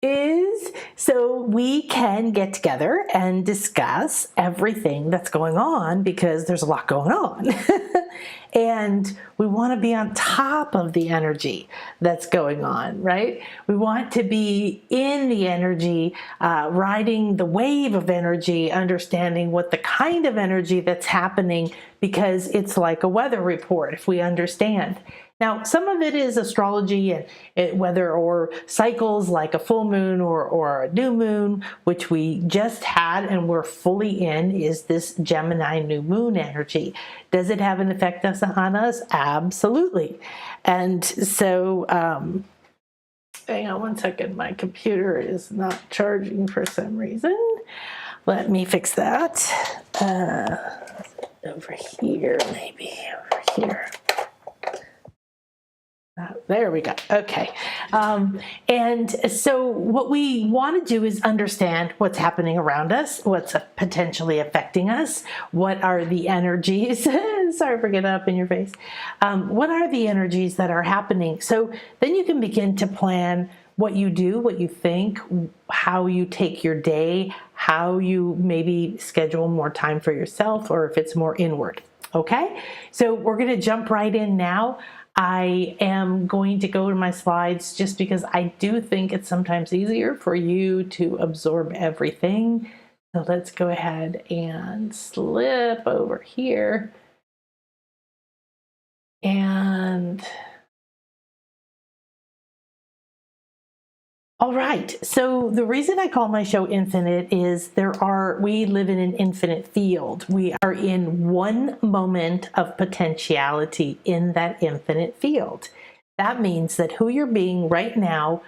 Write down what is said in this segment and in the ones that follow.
is so we can get together and discuss everything that's going on, because there's a lot going on. And we want to be on top of the energy that's going on, right? We want to be in the energy, riding the wave of energy, understanding what the kind of energy that's happening, because it's like a weather report if we understand. Now, some of it is astrology and weather or cycles, like a full moon or a new moon, which we just had and we're fully in, is this Gemini new moon energy. Does it have an effect on us? Absolutely. And so, hang on one second. My computer is not charging for some reason. Let me fix that. Over here, maybe over here. There we go. Okay. And so what we want to do is understand what's happening around us, what's potentially affecting us, what are the energies, sorry for getting up in your face, what are the energies that are happening? So then you can begin to plan what you do, what you think, how you take your day, how you maybe schedule more time for yourself, or if it's more inward. Okay? So we're going to jump right in now. I am going to go to my slides just because I do think it's sometimes easier for you to absorb everything. So let's go ahead and slip over here. And all right, so the reason I call my show Infinite is we live in an infinite field. We are in one moment of potentiality in that infinite field. That means that who you're being right now,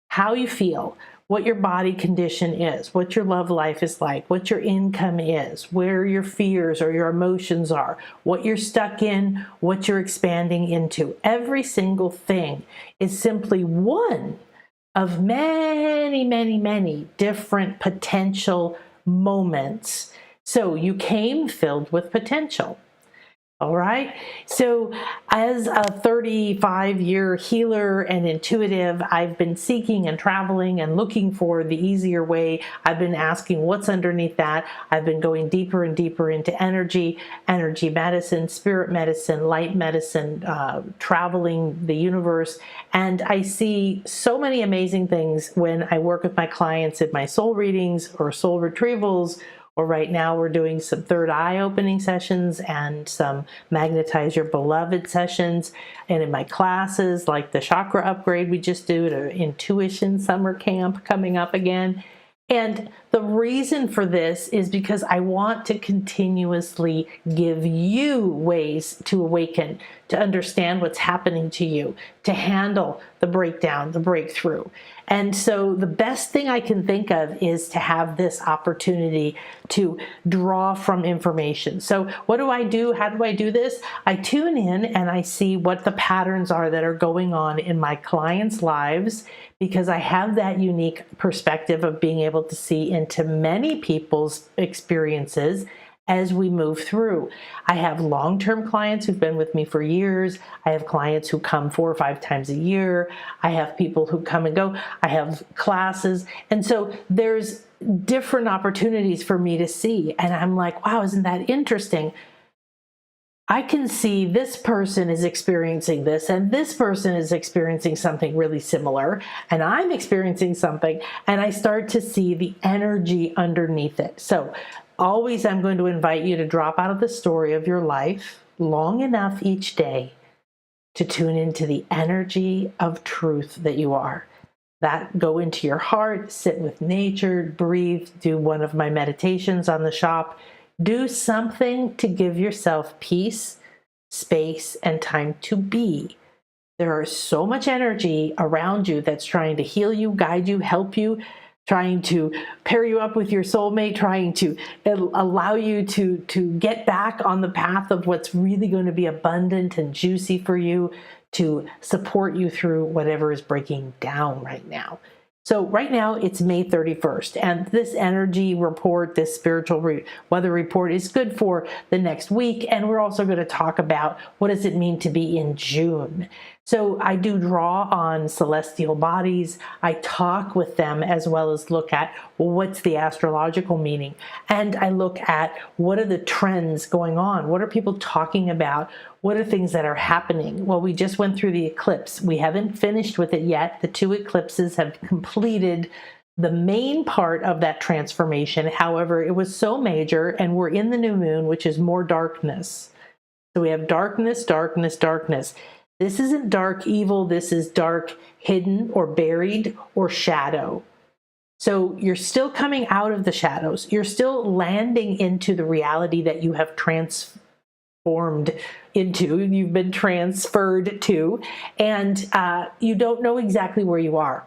how you feel, what your body condition is, what your love life is like, what your income is, where your fears or your emotions are, what you're stuck in, what you're expanding into. Every single thing is simply one of many, many, many different potential moments. So you came filled with potential. All right. So as a 35-year healer and intuitive, I've been seeking and traveling and looking for the easier way. I've been asking what's underneath that. I've been going deeper and deeper into energy medicine, spirit medicine, light medicine, traveling the universe. And I see so many amazing things when I work with my clients in my soul readings or soul retrievals. Or right now we're doing some third eye opening sessions and some magnetize your beloved sessions. And in my classes, like the chakra upgrade we just did, an intuition summer camp coming up again. And the reason for this is because I want to continuously give you ways to awaken, to understand what's happening to you, to handle the breakdown, the breakthrough. And so the best thing I can think of is to have this opportunity to draw from information. So what do I do? How do I do this? I tune in and I see what the patterns are that are going on in my clients' lives, because I have that unique perspective of being able to see into many people's experiences as we move through. I have long-term clients who've been with me for years. I have clients who come 4 or 5 times a year. I have people who come and go. I have classes. And so there's different opportunities for me to see. And I'm like, wow, isn't that interesting? I can see this person is experiencing this and this person is experiencing something really similar, and I'm experiencing something, and I start to see the energy underneath it. So always I'm going to invite you to drop out of the story of your life long enough each day to tune into the energy of truth that you are. That go into your heart, sit with nature, breathe, do one of my meditations on the shop. Do something to give yourself peace, space, and time to be. There is so much energy around you that's trying to heal you, guide you, help you, trying to pair you up with your soulmate, trying to allow you to get back on the path of what's really going to be abundant and juicy for you, to support you through whatever is breaking down right now. So right now it's May 31st, and this energy report, this spiritual weather report, is good for the next week. And we're also going to talk about what does it mean to be in June. So I do draw on celestial bodies. I talk with them as well as look at, well, what's the astrological meaning? And I look at what are the trends going on? What are people talking about? What are things that are happening? Well, we just went through the eclipse. We haven't finished with it yet. The 2 eclipses have completed the main part of that transformation. However, it was so major, and we're in the new moon, which is more darkness. So we have darkness, darkness, darkness. This isn't dark evil. This is dark hidden or buried or shadow. So you're still coming out of the shadows. You're still landing into the reality that you have transformed into, you've been transferred to, and you don't know exactly where you are.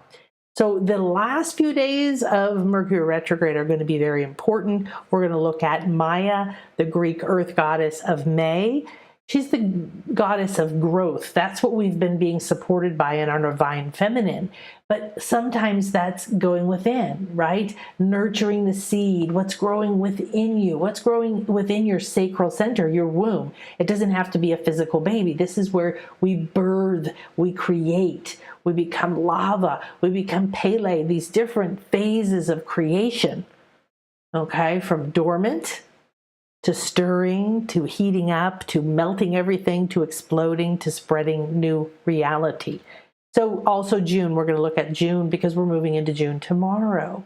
So the last few days of Mercury retrograde are going to be very important. We're going to look at Maia, the Greek earth goddess of May. She's the goddess of growth. That's what we've been being supported by in our divine feminine. But sometimes that's going within, right? Nurturing the seed, what's growing within you, what's growing within your sacral center, your womb. It doesn't have to be a physical baby. This is where we birth, we create, we become lava, we become Pele, these different phases of creation, okay? From dormant to stirring, to heating up, to melting everything, to exploding, to spreading new reality. So also June, we're going to look at June because we're moving into June tomorrow.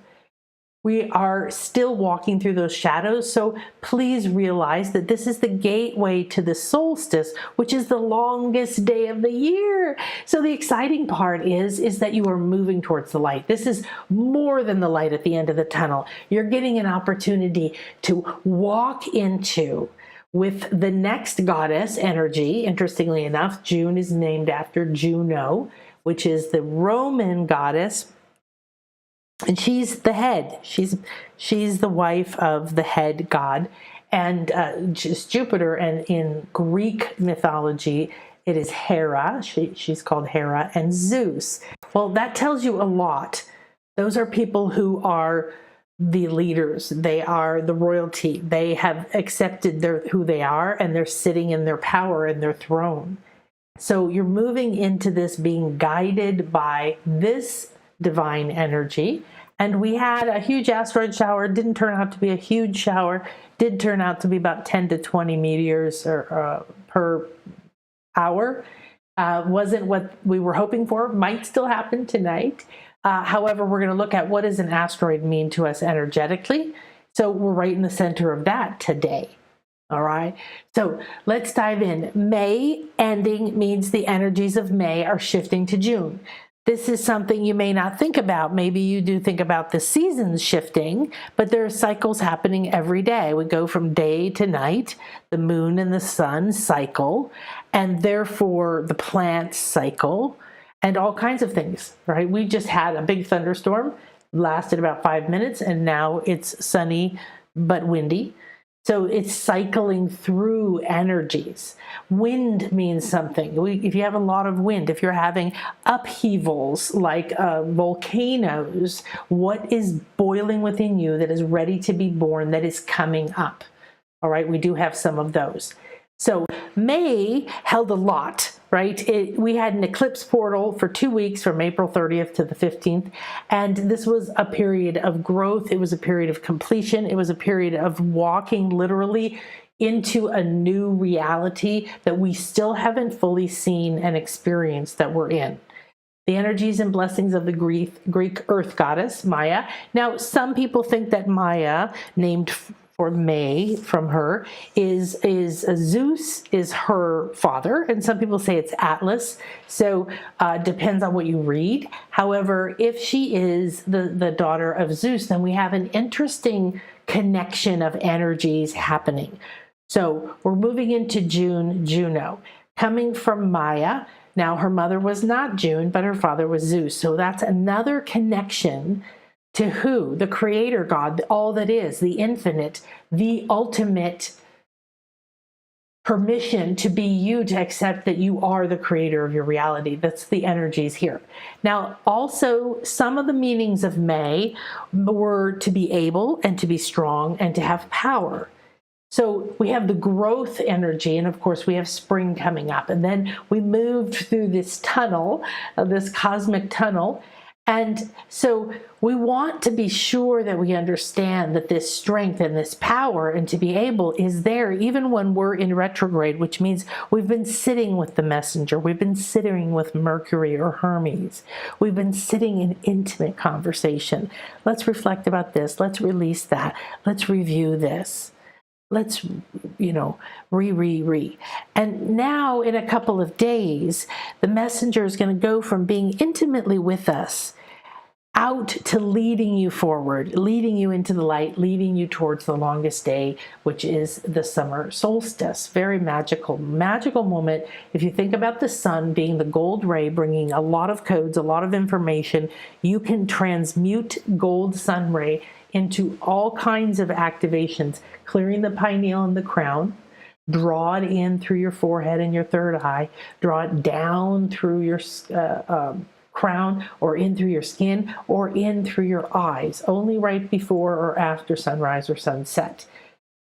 We are still walking through those shadows, so please realize that this is the gateway to the solstice, which is the longest day of the year. So the exciting part is that you are moving towards the light. This is more than the light at the end of the tunnel. You're getting an opportunity to walk into with the next goddess energy. Interestingly enough, June is named after Juno, which is the Roman goddess. And she's the head. She's the wife of the head god, and she's Jupiter. And in Greek mythology, it is Hera. She's called Hera, and Zeus. Well, that tells you a lot. Those are people who are the leaders. They are the royalty. They have accepted who they are, and they're sitting in their power and their throne. So you're moving into this being guided by this divine energy. And we had a huge asteroid shower. It didn't turn out to be a huge shower. Did turn out to be about 10 to 20 meteors per hour. Wasn't what we were hoping for. Might still happen tonight. However, we're going to look at what does an asteroid mean to us energetically. So we're right in the center of that today. All right, so let's dive in. May ending means the energies of May are shifting to June. This is something you may not think about. Maybe you do think about the seasons shifting, but there are cycles happening every day. We go from day to night, the moon and the sun cycle, and therefore the plants cycle, and all kinds of things, right? We just had a big thunderstorm, lasted about 5 minutes, and now it's sunny but windy. So it's cycling through energies. Wind means something. If you have a lot of wind, if you're having upheavals like volcanoes, what is boiling within you that is ready to be born, that is coming up? All right, we do have some of those. So May held a lot, right? We had an eclipse portal for 2 weeks from April 30th to the 15th. And this was a period of growth. It was a period of completion. It was a period of walking literally into a new reality that we still haven't fully seen and experienced that we're in. The energies and blessings of the Greek earth goddess, Maia. Now, some people think that Maia, named for May from her, is Zeus is her father, and some people say it's Atlas. So depends on what you read. However, if she is the daughter of Zeus, then we have an interesting connection of energies happening. So we're moving into June, Juno, coming from Maia. Now her mother was not June, but her father was Zeus. So that's another connection to who? The creator God, all that is, the infinite, the ultimate permission to be you, to accept that you are the creator of your reality. That's the energies here. Now, also, some of the meanings of May were to be able and to be strong and to have power. So we have the growth energy, and of course we have spring coming up. And then we moved through this tunnel, this cosmic tunnel. And so we want to be sure that we understand that this strength and this power and to be able is there even when we're in retrograde, which means we've been sitting with the messenger. We've been sitting with Mercury or Hermes. We've been sitting in intimate conversation. Let's reflect about this. Let's release that. Let's review this. Let's, re. And now in a couple of days, the messenger is going to go from being intimately with us out to leading you forward, leading you into the light, leading you towards the longest day, which is the summer solstice. Very magical moment. If you think about the sun being the gold ray, bringing a lot of codes, a lot of information, you can transmute gold sun ray into all kinds of activations, clearing the pineal and the crown, draw it in through your forehead and your third eye, draw it down through your crown or in through your skin or in through your eyes, only right before or after sunrise or sunset.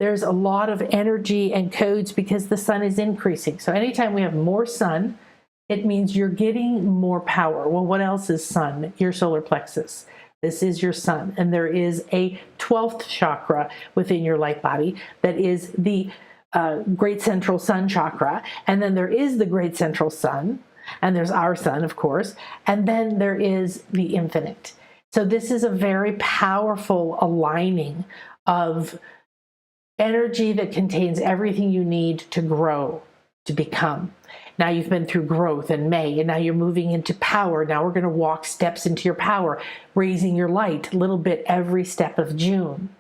There's a lot of energy and codes because the sun is increasing. So anytime we have more sun, it means you're getting more power. Well, what else is sun? Your solar plexus. This is your sun. And there is a 12th chakra within your light body that is the great central sun chakra. And then there is the great central sun. And there's our sun, of course. And then there is the infinite. So this is a very powerful aligning of energy that contains everything you need to grow, to become. Now you've been through growth in May, and now you're moving into power. Now we're going to walk steps into your power, raising your light a little bit every step of June.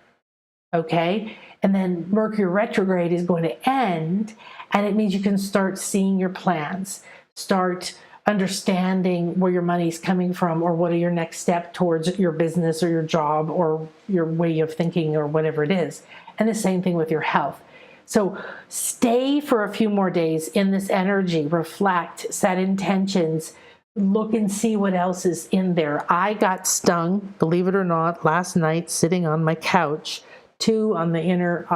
Okay? And then Mercury retrograde is going to end, and it means you can start seeing your plans, start understanding where your money's coming from, or what are your next step towards your business or your job or your way of thinking or whatever it is. And the same thing with your health. So stay for a few more days in this energy, reflect, set intentions, look and see what else is in there. I got stung, believe it or not, last night sitting on my couch, 2 on the inner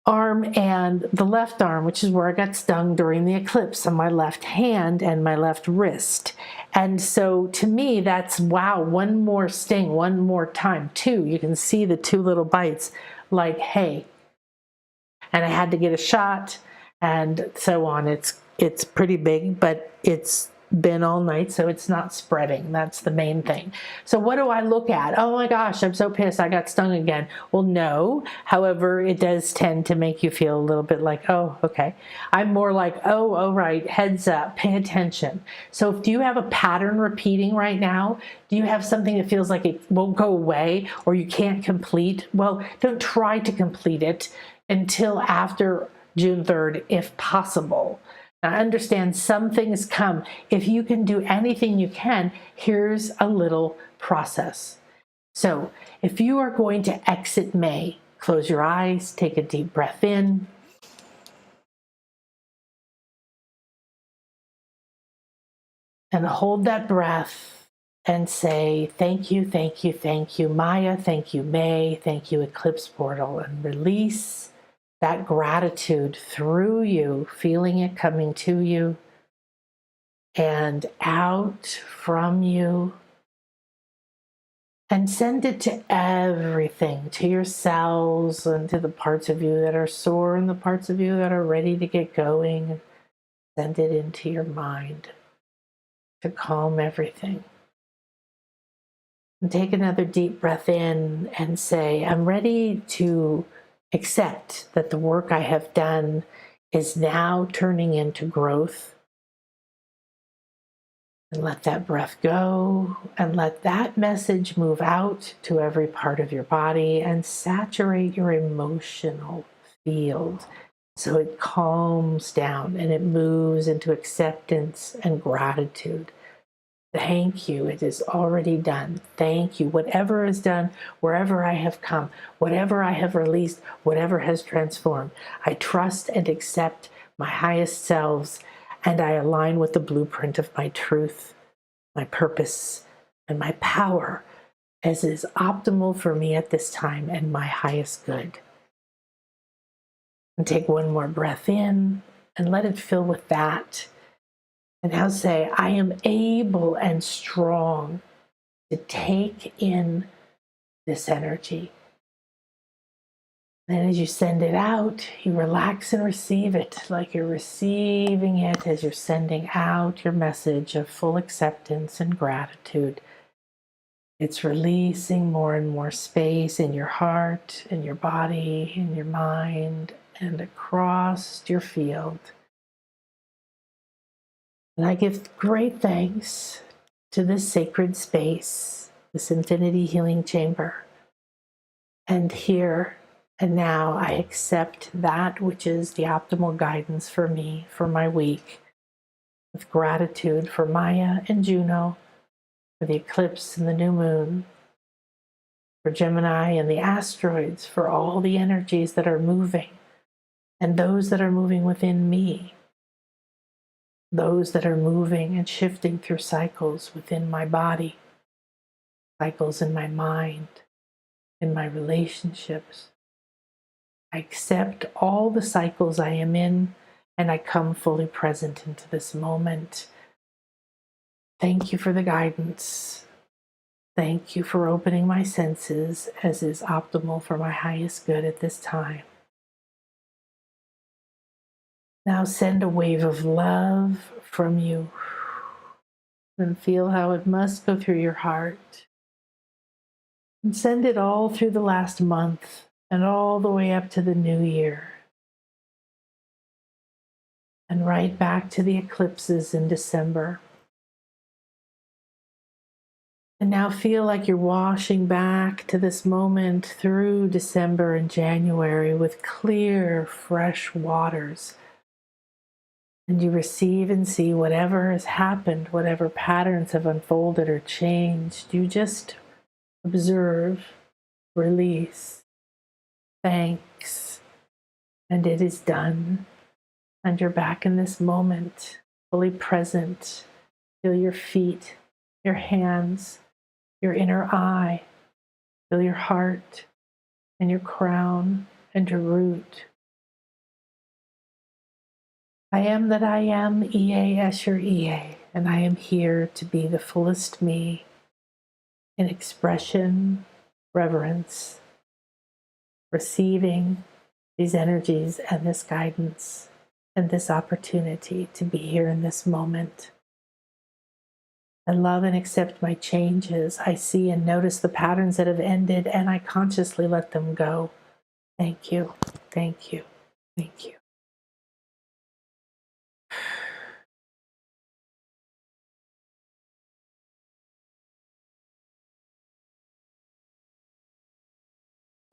arm and the left arm, which is where I got stung during the eclipse, on my left hand and my left wrist. And so to me, that's, wow, one more sting, one more time. 2, you can see the 2 little bites, like, hey. And I had to get a shot and so on. It's pretty big, but it's been all night, so it's not spreading. That's the main thing. So what do I look at? Oh my gosh, I'm so pissed, I got stung again. Well, no. However, it does tend to make you feel a little bit like, oh, okay. I'm more like, oh, right, heads up, pay attention. So do you have a pattern repeating right now? Do you have something that feels like it won't go away or you can't complete? Well, don't try to complete it until after June 3rd, if possible. Now, understand some things come. If you can do anything you can, here's a little process. So if you are going to exit May, close your eyes, take a deep breath in. And hold that breath and say, thank you, thank you, thank you, Maia, thank you, May, thank you, Eclipse Portal, and release that gratitude through you, feeling it coming to you and out from you, and send it to everything, to your cells and to the parts of you that are sore and the parts of you that are ready to get going. Send it into your mind to calm everything. And take another deep breath in and say, I'm ready to accept that the work I have done is now turning into growth. And let that breath go and let that message move out to every part of your body and saturate your emotional field so it calms down and it moves into acceptance and gratitude. Thank you. It is already done. Thank you. Whatever is done, wherever I have come, whatever I have released, whatever has transformed, I trust and accept my highest selves, and I align with the blueprint of my truth, my purpose, and my power as is optimal for me at this time and my highest good. And take one more breath in and let it fill with that. And now say, I am able and strong to take in this energy. And as you send it out, you relax and receive it like you're receiving it as you're sending out your message of full acceptance and gratitude. It's releasing more and more space in your heart, in your body, in your mind, and across your field. And I give great thanks to this sacred space, this infinity healing chamber. And here and now I accept that which is the optimal guidance for me, for my week, with gratitude for Maia and Juno, for the eclipse and the new moon, for Gemini and the asteroids, for all the energies that are moving, and those that are moving within me, those that are moving and shifting through cycles within my body, cycles in my mind, in my relationships. I accept all the cycles I am in, and I come fully present into this moment. Thank you for the guidance. Thank you for opening my senses as is optimal for my highest good at this time. Now send a wave of love from you and feel how it must go through your heart. And send it all through the last month and all the way up to the new year. And right back to the eclipses in December. And now feel like you're washing back to this moment through December and January with clear, fresh waters. And you receive and see whatever has happened, whatever patterns have unfolded or changed. You just observe, release, thanks, and it is done. And you're back in this moment, fully present. Feel your feet, your hands, your inner eye. Feel your heart and your crown and your root. I am that I am, Ea Escher Ea, and I am here to be the fullest me in expression, reverence, receiving these energies and this guidance and this opportunity to be here in this moment. I love and accept my changes. I see and notice the patterns that have ended, and I consciously let them go. Thank you, thank you, thank you.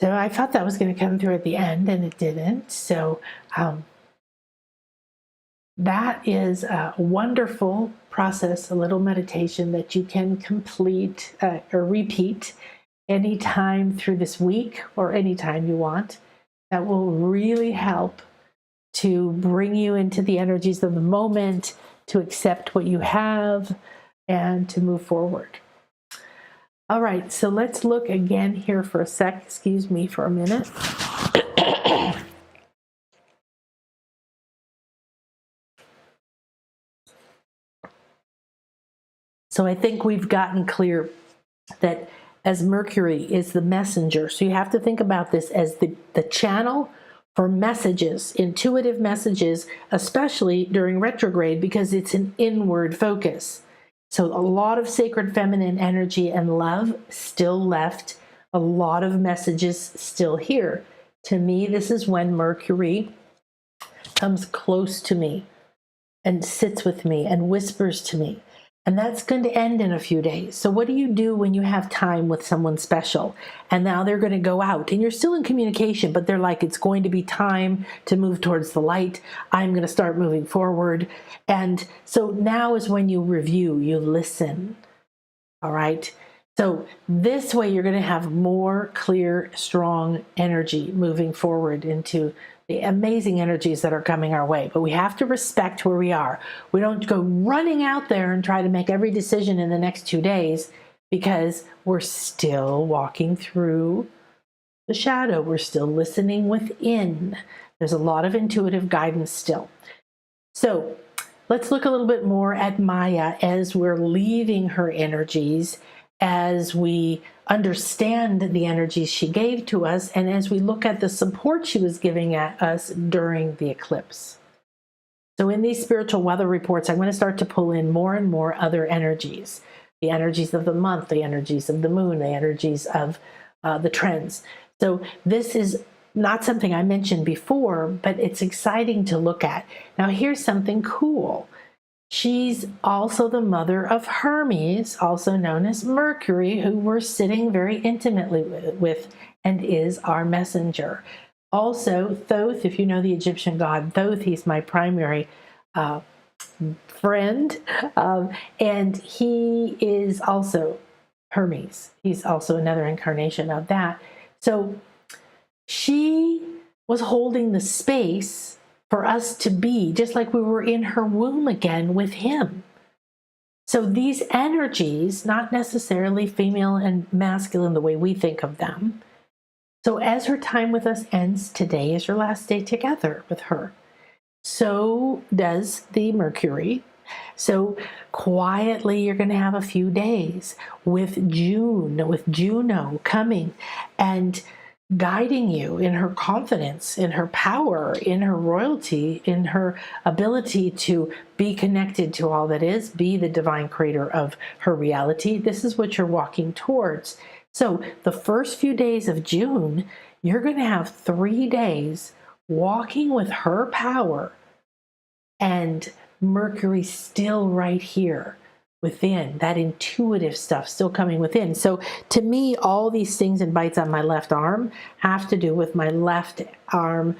So I thought that was going to come through at the end, and it didn't. So that is a wonderful process, a little meditation that you can complete or repeat anytime through this week or anytime you want. That will really help to bring you into the energies of the moment, to accept what you have, and to move forward. All right, so let's look again here for a sec. Excuse me for a minute. So I think we've gotten clear that as Mercury is the messenger, so you have to think about this as the channel for messages, intuitive messages, especially during retrograde, because it's an inward focus. So a lot of sacred feminine energy and love still left, a lot of messages still here. To me, this is when Mercury comes close to me and sits with me and whispers to me. And that's going to end in a few days. So what do you do when you have time with someone special? And now they're going to go out and you're still in communication, but they're like, it's going to be time to move towards the light. I'm going to start moving forward. And so now is when you review, you listen. All right. So this way you're going to have more clear, strong energy moving forward into the amazing energies that are coming our way. But we have to respect where we are. We don't go running out there and try to make every decision in the next 2 days. because we're still walking through the shadow. We're still listening within. There's a lot of intuitive guidance still. So let's look a little bit more at Maia as we're leaving her energies, as we understand the energies she gave to us, and as we look at the support she was giving at us during the eclipse. So in these spiritual weather reports, I'm going to start to pull in more and more other energies. The energies of the month, the energies of the moon, the energies of the trends. So this is not something I mentioned before, but it's exciting to look at. Now here's something cool. She's also the mother of Hermes, also known as Mercury, who we're sitting very intimately with and is our messenger. Also, Thoth, if you know the Egyptian god Thoth, he's my primary friend, and he is also Hermes. He's also another incarnation of that. So she was holding the space for us to be, just like we were in her womb again with him. So these energies, not necessarily female and masculine the way we think of them. So as her time with us ends, today is your last day together with her. So does the Mercury. So quietly, you're going to have a few days with Juno coming and guiding you in her confidence, in her power, in her royalty, in her ability to be connected to all that is, be the divine creator of her reality. This is what you're walking towards. So the first few days of June, you're going to have 3 days walking with her power and Mercury still right here within, that intuitive stuff still coming within. So to me, all these things and bites on my left arm have to do with my left arm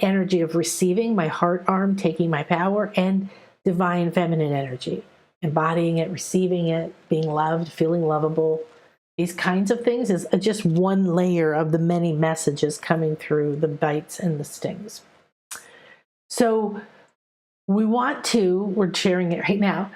energy of receiving, my heart arm taking my power, and divine feminine energy, embodying it, receiving it, being loved, feeling lovable. These kinds of things is just one layer of the many messages coming through the bites and the stings. So we're sharing it right now.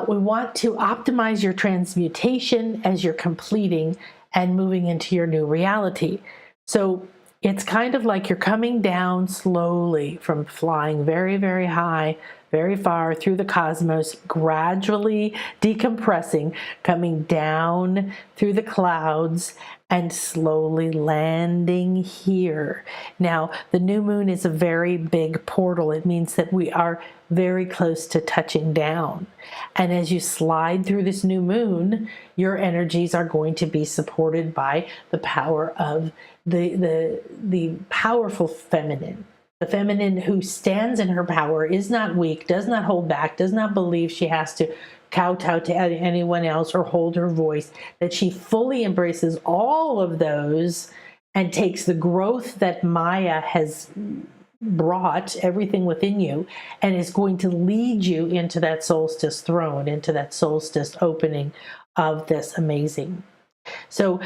We want to optimize your transmutation as you're completing and moving into your new reality. So it's kind of like you're coming down slowly from flying very, very high, very far through the cosmos, gradually decompressing, coming down through the clouds and slowly landing here. Now, the new moon is a very big portal. It means that we are very close to touching down. And as you slide through this new moon, your energies are going to be supported by the power of the powerful feminine. The feminine who stands in her power, is not weak, does not hold back, does not believe she has to kowtow to anyone else or hold her voice, that she fully embraces all of those and takes the growth that Maia has brought, everything within you, and is going to lead you into that solstice throne, into that solstice opening of this amazing. So,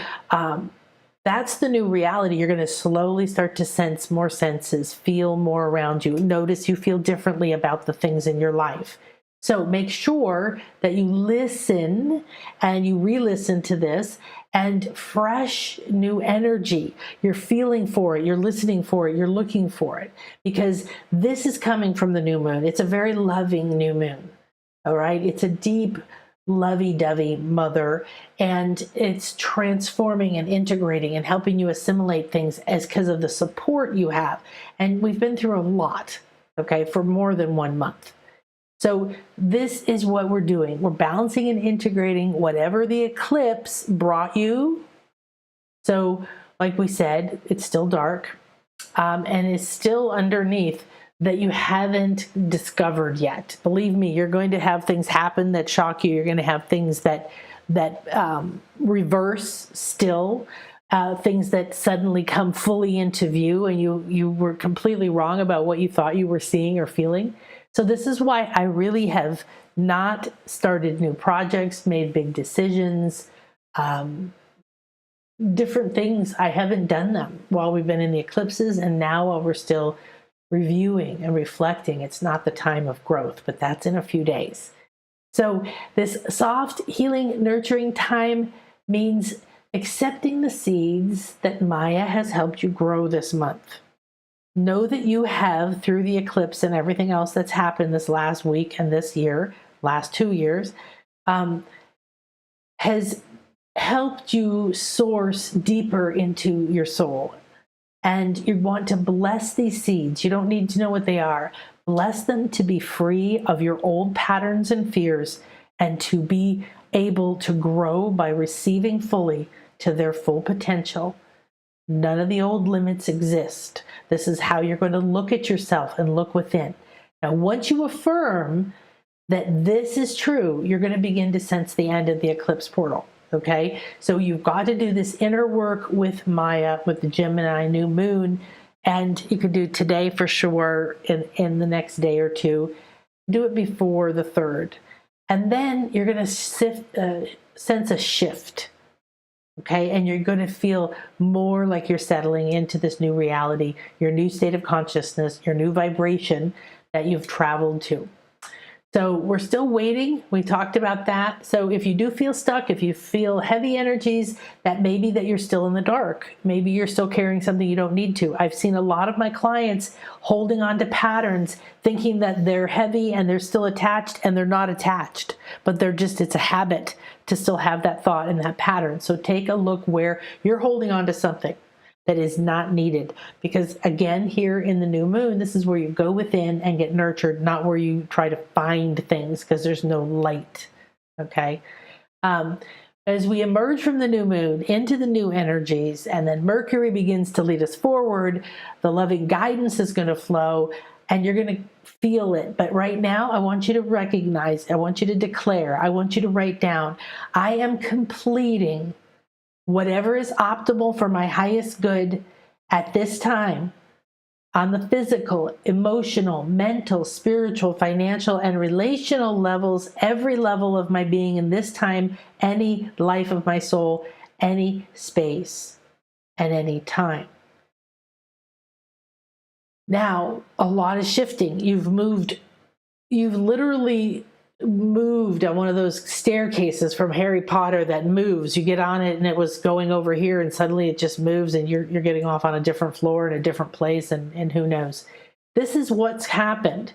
that's the new reality. You're going to slowly start to sense more senses, feel more around you. Notice you feel differently about the things in your life. So make sure that you listen and you re-listen to this, and fresh new energy. You're feeling for it, you're listening for it, you're looking for it, because this is coming from the new moon. It's a very loving new moon. All right. It's a deep, lovey-dovey mother, and it's transforming and integrating and helping you assimilate things as because of the support you have. And we've been through a lot, okay, for more than 1 month. So this is what we're doing. We're balancing and integrating whatever the eclipse brought you. So like we said, it's still dark, and it's still underneath that you haven't discovered yet. Believe me, you're going to have things happen that shock you. You're going to have things that reverse still, things that suddenly come fully into view, and you were completely wrong about what you thought you were seeing or feeling. So this is why I really have not started new projects, made big decisions, different things. I haven't done them while we've been in the eclipses, and now while we're still reviewing and reflecting. It's not the time of growth, but that's in a few days. So this soft, healing, nurturing time means accepting the seeds that Maia has helped you grow this month. Know that you have, through the eclipse and everything else that's happened this last week and this year, last 2 years, has helped you source deeper into your soul. And you want to bless these seeds. You don't need to know what they are. Bless them to be free of your old patterns and fears and to be able to grow by receiving fully to their full potential. None of the old limits exist. This is how you're going to look at yourself and look within. Now, once you affirm that this is true, you're going to begin to sense the end of the eclipse portal. Okay, so you've got to do this inner work with Maia, with the Gemini new moon, and you could do today for sure, in the next day or two. Do it before the 3rd. And then you're going to sense a shift. Okay, and you're going to feel more like you're settling into this new reality, your new state of consciousness, your new vibration that you've traveled to. So we're still waiting. We talked about that. So if you do feel stuck, if you feel heavy energies, that may be that you're still in the dark. Maybe you're still carrying something you don't need to. I've seen a lot of my clients holding on to patterns, thinking that they're heavy and they're still attached, and they're not attached, but they're just, it's a habit to still have that thought and that pattern. So take a look where you're holding on to something that is not needed. Because again, here in the new moon, this is where you go within and get nurtured, not where you try to find things because there's no light. Okay. As we emerge from the new moon into the new energies, and then Mercury begins to lead us forward, the loving guidance is going to flow and you're going to feel it. But right now, I want you to recognize, I want you to declare, I want you to write down, I am completing whatever is optimal for my highest good at this time on the physical, emotional, mental, spiritual, financial, and relational levels, every level of my being in this time, any life of my soul, any space, and any time. Now, a lot is shifting. You've literally moved on one of those staircases from Harry Potter that moves. You get on it and it was going over here and suddenly it just moves and you're getting off on a different floor in a different place, and who knows. This is what's happened.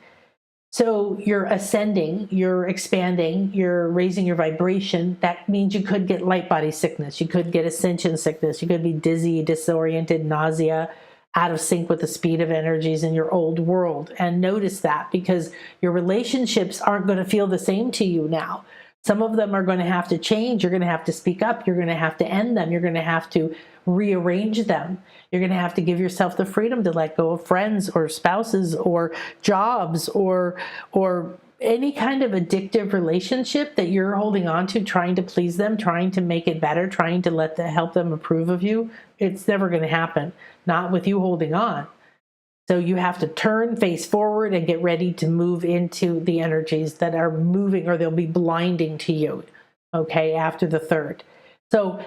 So you're ascending, you're expanding, you're raising your vibration. That means you could get light body sickness. You could get ascension sickness. You could be dizzy, disoriented, nausea, out of sync with the speed of energies in your old world. And notice that, because your relationships aren't going to feel the same to you now. Some of them are going to have to change. You're going to have to speak up. You're going to have to end them. You're going to have to rearrange them. You're going to have to give yourself the freedom to let go of friends or spouses or jobs or any kind of addictive relationship that you're holding on to, trying to please them, trying to make it better, trying to help them approve of you. It's never going to happen, not with you holding on. So you have to turn, face forward, and get ready to move into the energies that are moving, or they'll be blinding to you, okay, after the 3rd. So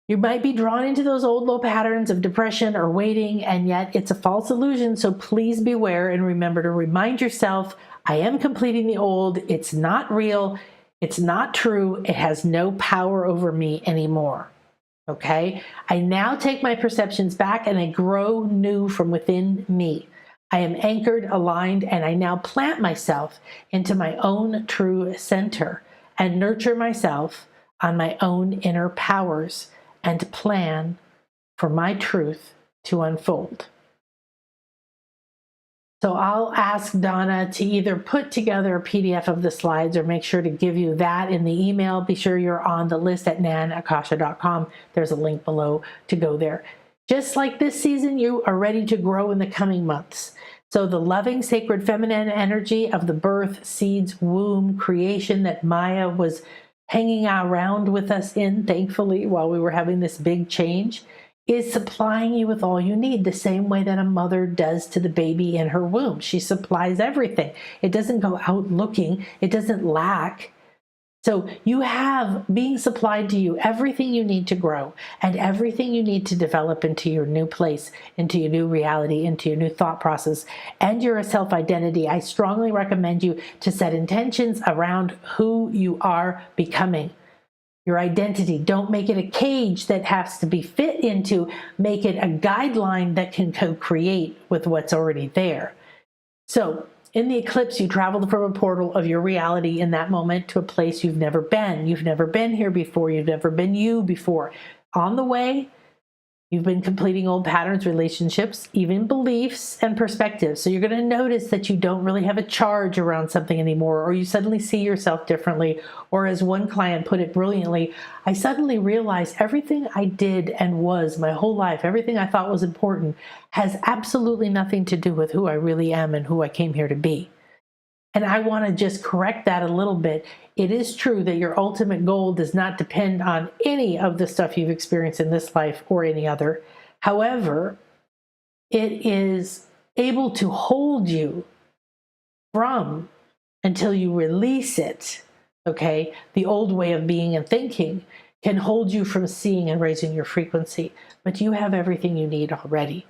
you might be drawn into those old low patterns of depression or waiting, and yet it's a false illusion. So please beware and remember to remind yourself, I am completing the old. It's not real. It's not true. It has no power over me anymore. Okay? I now take my perceptions back and I grow new from within me. I am anchored, aligned, and I now plant myself into my own true center and nurture myself on my own inner powers and plan for my truth to unfold. So I'll ask Donna to either put together a PDF of the slides or make sure to give you that in the email. Be sure you're on the list at nanakasha.com. There's a link below to go there. Just like this season, you are ready to grow in the coming months. So the loving, sacred feminine energy of the birth, seeds, womb, creation that Maia was hanging around with us in, thankfully, while we were having this big change, is supplying you with all you need, the same way that a mother does to the baby in her womb. She supplies everything. It doesn't go out looking. It doesn't lack. So you have being supplied to you everything you need to grow and everything you need to develop into your new place, into your new reality, into your new thought process, and your self-identity. I strongly recommend you to set intentions around who you are becoming. Your identity. Don't make it a cage that has to be fit into. Make it a guideline that can co-create with what's already there. So in the eclipse, you traveled from a portal of your reality in that moment to a place you've never been. You've never been here before. You've never been you before. On the way, you've been completing old patterns, relationships, even beliefs and perspectives. So you're going to notice that you don't really have a charge around something anymore, or you suddenly see yourself differently. Or as one client put it brilliantly, I suddenly realized everything I did and was my whole life, everything I thought was important, has absolutely nothing to do with who I really am and who I came here to be. And I want to just correct that a little bit. It is true that your ultimate goal does not depend on any of the stuff you've experienced in this life or any other. However, it is able to hold you from until you release it. Okay, the old way of being and thinking can hold you from seeing and raising your frequency, but you have everything you need already.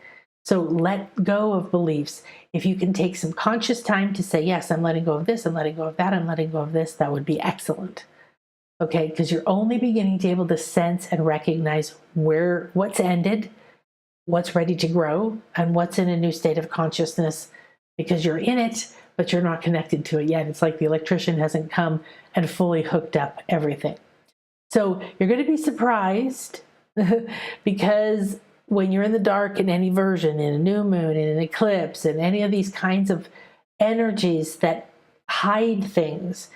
So let go of beliefs. If you can take some conscious time to say, yes, I'm letting go of this, I'm letting go of that, I'm letting go of this, that would be excellent. Okay, because you're only beginning to be able to sense and recognize what's ended, what's ready to grow, and what's in a new state of consciousness, because you're in it, but you're not connected to it yet. It's like the electrician hasn't come and fully hooked up everything. So you're going to be surprised because when you're in the dark in any version, in a new moon, in an eclipse, and any of these kinds of energies that hide things,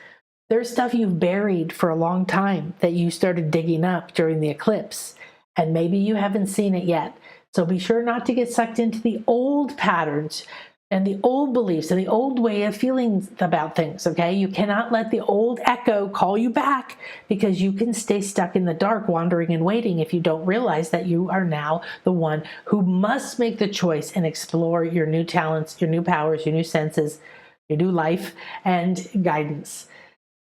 there's stuff you've buried for a long time that you started digging up during the eclipse, and maybe you haven't seen it yet. So be sure not to get sucked into the old patterns and the old beliefs and the old way of feeling about things, okay? You cannot let the old echo call you back, because you can stay stuck in the dark, wandering and waiting, if you don't realize that you are now the one who must make the choice and explore your new talents, your new powers, your new senses, your new life and guidance.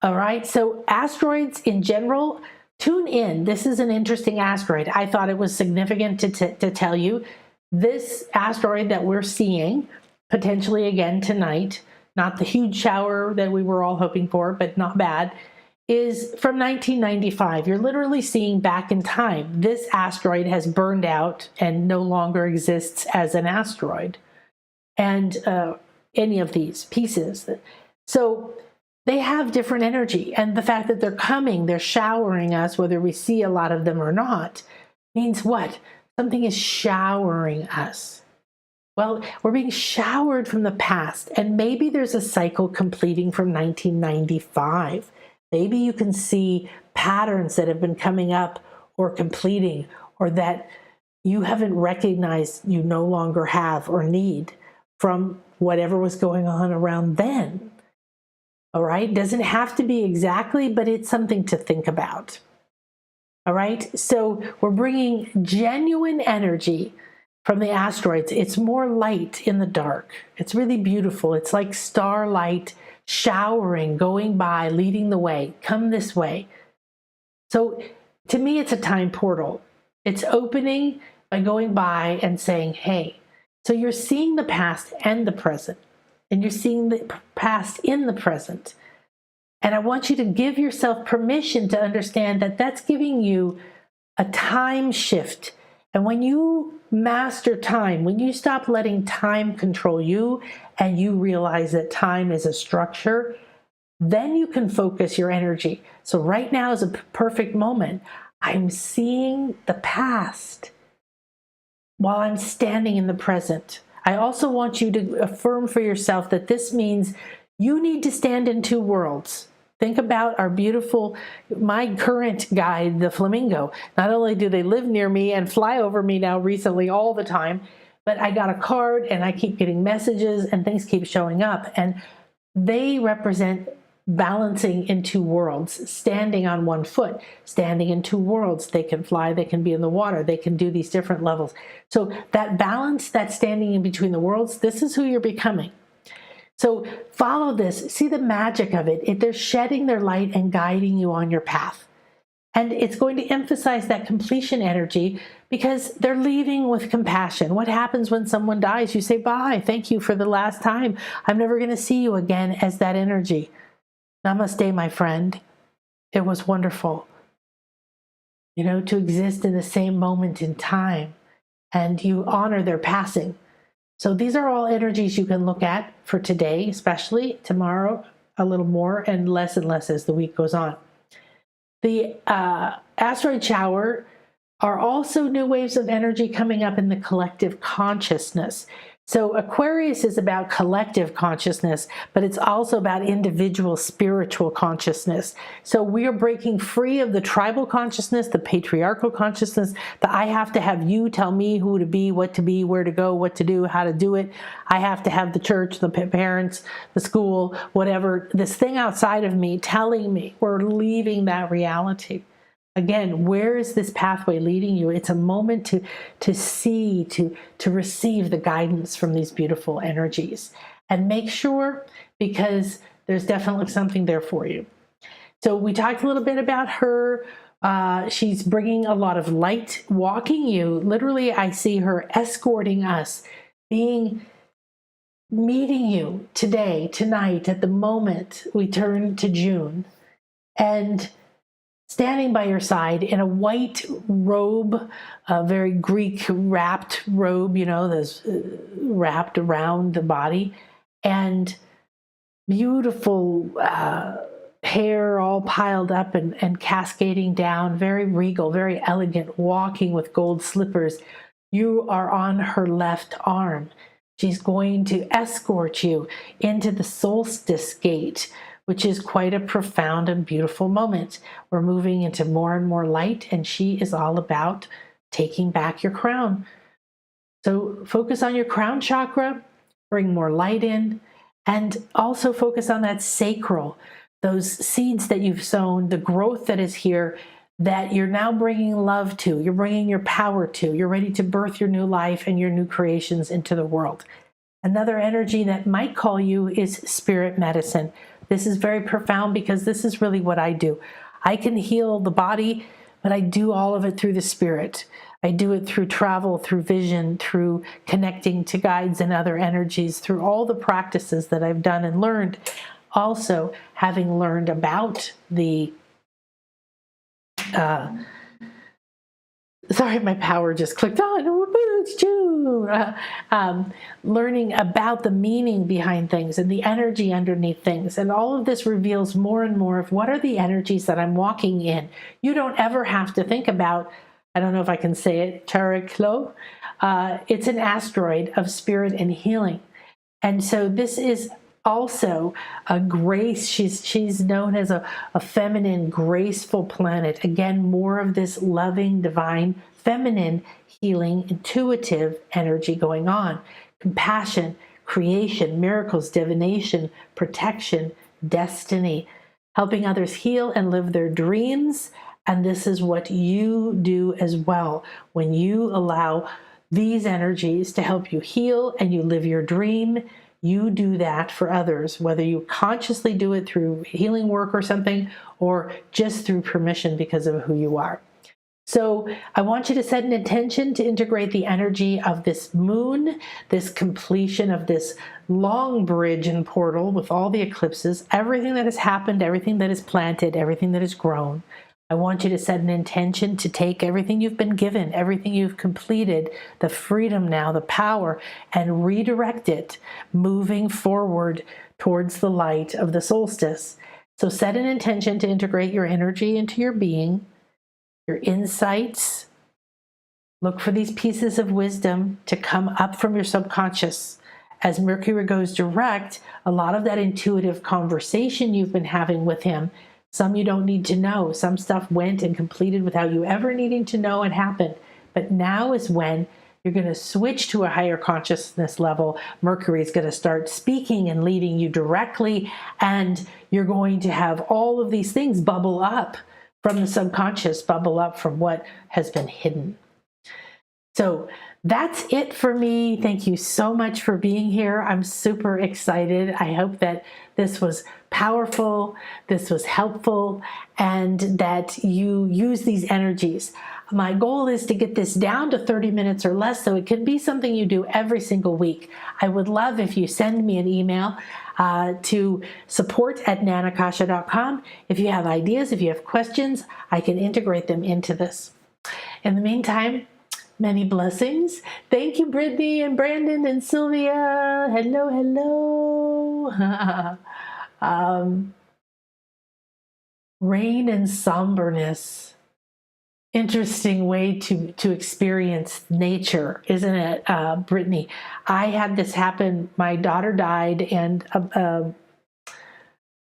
All right, so asteroids in general, tune in. This is an interesting asteroid. I thought it was significant to tell you. This asteroid that we're seeing, potentially again tonight, not the huge shower that we were all hoping for, but not bad, is from 1995. You're literally seeing back in time. This asteroid has burned out and no longer exists as an asteroid, and any of these pieces. So they have different energy, and the fact that they're coming, they're showering us, whether we see a lot of them or not, means what? Something is showering us. Well, we're being showered from the past, and maybe there's a cycle completing from 1995. Maybe you can see patterns that have been coming up or completing, or that you haven't recognized you no longer have or need from whatever was going on around then. All right? Doesn't have to be exactly, but it's something to think about. All right? So we're bringing genuine energy from the asteroids. It's more light in the dark. It's really beautiful. It's like starlight showering, going by, leading the way. Come this way. So to me, it's a time portal. It's opening by going by and saying, hey. So you're seeing the past and the present, and you're seeing the past in the present. And I want you to give yourself permission to understand that that's giving you a time shift. And when you master time, when you stop letting time control you and you realize that time is a structure, then you can focus your energy. So right now is a perfect moment. I'm seeing the past while I'm standing in the present. I also want you to affirm for yourself that this means you need to stand in two worlds. Think about our beautiful, my current guide, the flamingo. Not only do they live near me and fly over me now recently all the time, but I got a card and I keep getting messages and things keep showing up. And they represent balancing in two worlds, standing on one foot, standing in two worlds. They can fly, they can be in the water, they can do these different levels. So that balance, that standing in between the worlds, this is who you're becoming. So follow this. See the magic of it. They're shedding their light and guiding you on your path. And it's going to emphasize that completion energy because they're leaving with compassion. What happens when someone dies? You say, bye, thank you for the last time. I'm never going to see you again as that energy. Namaste, my friend. It was wonderful, to exist in the same moment in time, and you honor their passing. So these are all energies you can look at for today, especially tomorrow, a little more and less as the week goes on. The asteroid shower are also new waves of energy coming up in the collective consciousness. So Aquarius is about collective consciousness, but it's also about individual spiritual consciousness. So we are breaking free of the tribal consciousness, the patriarchal consciousness, that I have to have you tell me who to be, what to be, where to go, what to do, how to do it. I have to have the church, the parents, the school, whatever, this thing outside of me telling me. We're leaving that reality. Again, where is this pathway leading you? It's a moment to see, to receive the guidance from these beautiful energies. And make sure, because there's definitely something there for you. So we talked a little bit about her. She's bringing a lot of light, walking you. Literally, I see her escorting us, meeting you today, tonight, at the moment we turn to June. And standing by your side in a white robe, a very Greek wrapped robe, that's wrapped around the body, and beautiful hair all piled up and cascading down, very regal, very elegant, walking with gold slippers. You are on her left arm. She's going to escort you into the Solstice gate, which is quite a profound and beautiful moment. We're moving into more and more light, and she is all about taking back your crown. So focus on your crown chakra, bring more light in, and also focus on that sacral, those seeds that you've sown, the growth that is here, that you're now bringing love to, you're bringing your power to, you're ready to birth your new life and your new creations into the world. Another energy that might call you is spirit medicine. This is very profound because this is really what I do. I can heal the body, but I do all of it through the spirit. I do it through travel, through vision, through connecting to guides and other energies, through all the practices that I've done and learned. Also, having learned about the sorry, my power just clicked on. It's June. Learning about the meaning behind things and the energy underneath things. And all of this reveals more and more of what are the energies that I'm walking in. You don't ever have to think about, I don't know if I can say it, Chariklo. It's an asteroid of spirit and healing. And so this is also a grace. She's known as a feminine, graceful planet. Again, more of this loving, divine, feminine, healing, intuitive energy going on. Compassion, creation, miracles, divination, protection, destiny, helping others heal and live their dreams. And this is what you do as well. When you allow these energies to help you heal and you live your dream, you do that for others, whether you consciously do it through healing work or something, or just through permission because of who you are. So I want you to set an intention to integrate the energy of this moon, this completion of this long bridge and portal with all the eclipses, everything that has happened, everything that is planted, everything that has grown. I want you to set an intention to take everything you've been given, everything you've completed, the freedom now, the power, and redirect it, moving forward towards the light of the solstice. So set an intention to integrate your energy into your being, your insights. Look for these pieces of wisdom to come up from your subconscious. As Mercury goes direct, a lot of that intuitive conversation you've been having with him, some you don't need to know. Some stuff went and completed without you ever needing to know it happened. But now is when you're going to switch to a higher consciousness level. Mercury is going to start speaking and leading you directly, and you're going to have all of these things bubble up from the subconscious, bubble up from what has been hidden. So that's it for me. Thank you so much for being here. I'm super excited. I hope that this was powerful, this was helpful, and that you use these energies. My goal is to get this down to 30 minutes or less, so it can be something you do every single week. I would love if you send me an email to support@nanakasha.com. If you have ideas, if you have questions, I can integrate them into this. In the meantime, many blessings. Thank you, Brittany and Brandon and Sylvia. Hello, hello. Rain and somberness. Interesting way to experience nature, isn't it, Brittany? I had this happen. My daughter died, and a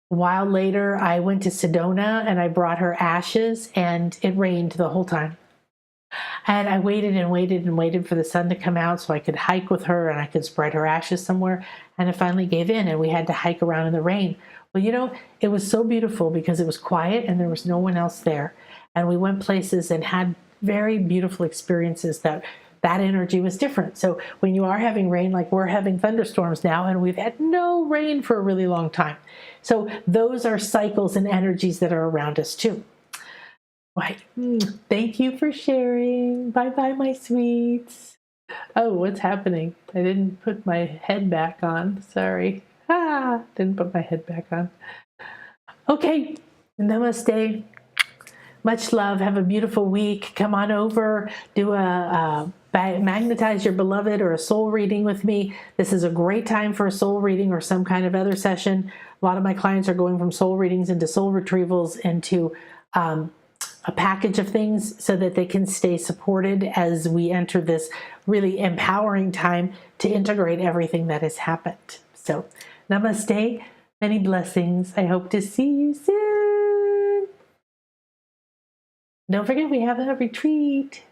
while later, I went to Sedona and I brought her ashes, and it rained the whole time. And I waited and waited and waited for the sun to come out so I could hike with her and I could spread her ashes somewhere. And it finally gave in and we had to hike around in the rain. Well, you know, it was so beautiful because it was quiet and there was no one else there. And we went places and had very beautiful experiences that energy was different. So when you are having rain, like we're having thunderstorms now, and we've had no rain for a really long time. So those are cycles and energies that are around us too. Right. Thank you for sharing. Bye-bye, my sweets. Oh, what's happening? I didn't put my head back on. Sorry. Didn't put my head back on. Okay. Namaste. Much love. Have a beautiful week. Come on over. Do a magnetize your beloved or a soul reading with me. This is a great time for a soul reading or some kind of other session. A lot of my clients are going from soul readings into soul retrievals into a package of things so that they can stay supported as we enter this really empowering time to integrate everything that has happened. So, namaste, many blessings. I hope to see you soon. Don't forget, we have a retreat.